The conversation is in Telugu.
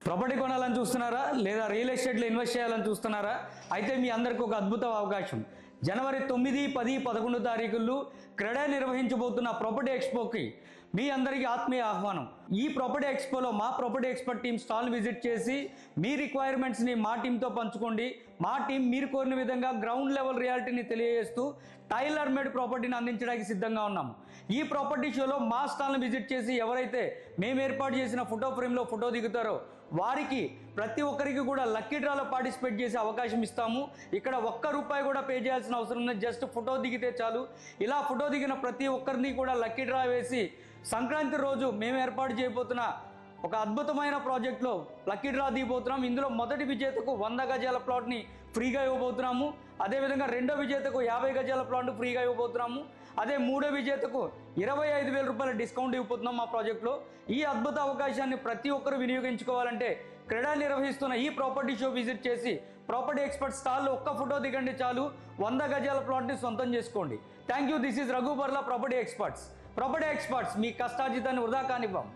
ప్రాపర్టీ కొనాలని చూస్తున్నారా లేదా రియల్ ఎస్టేట్లో ఇన్వెస్ట్ చేయాలని చూస్తున్నారా? అయితే మీ అందరికీ ఒక అద్భుత అవకాశం. జనవరి 9, 10, 11 తారీఖుల్లో క్రెడా నిర్వహించబోతున్న ప్రాపర్టీ ఎక్స్పోకి మీ అందరికీ ఆత్మీయ ఆహ్వానం. ఈ ప్రాపర్టీ ఎక్స్పోలో మా property expert team stall visit చేసి మీ రిక్వైర్మెంట్స్ని మా టీంతో పంచుకోండి. మా టీం మీరు కోరిన విధంగా గ్రౌండ్ లెవెల్ రియాలిటీని తెలియజేస్తూ టైలర్ మేడ్ ప్రాపర్టీని అందించడానికి సిద్ధంగా ఉన్నాం. ఈ ప్రాపర్టీ షోలో మా స్టాల్ని విజిట్ చేసి ఎవరైతే మేము ఏర్పాటు చేసిన ఫోటో ఫ్రేమ్లో ఫోటో దిగుతారో వారికి ప్రతి ఒక్కరికి కూడా లక్కీ డ్రాలో పార్టిసిపేట్ చేసే అవకాశం ఇస్తాము. ఇక్కడ ₹1 కూడా పే చేయాల్సిన అవసరం లేదు. జస్ట్ ఫోటో దిగితే చాలు. ఇలా ఫోటో దిగిన ప్రతి ఒక్కరిని కూడా లక్కీ డ్రా వేసి సంక్రాంతి రోజు మేము ఏర్పాటు చేయబోతున్న ఒక అద్భుతమైన ప్రాజెక్ట్లో లక్కీ డ్రా దిగిపోతున్నాం. ఇందులో మొదటి విజేతకు 100 గజాల ప్లాట్ని ఫ్రీగా ఇవ్వబోతున్నాము. అదేవిధంగా రెండో విజేతకు 50 గజాల ప్లాట్ ఫ్రీగా ఇవ్వబోతున్నాము. అదే మూడో విజేతకు ₹25,000 డిస్కౌంట్ ఇవ్వబోతున్నాం మా ప్రాజెక్టులో. ఈ అద్భుత అవకాశాన్ని ప్రతి ఒక్కరు వినియోగించుకోవాలంటే క్రెడా నిర్వహిస్తున్న ఈ ప్రాపర్టీ షో విజిట్ చేసి ప్రాపర్టీ ఎక్స్పర్ట్ స్టాల్లో ఒక్క ఫోటో దిగండి చాలు. 100 గజాల ప్లాట్ని సొంతం చేసుకోండి. Thank you. This is Raghu Barla, property experts. Property experts, మీ కష్టార్జితాన్ని వృధా కానివ్వం.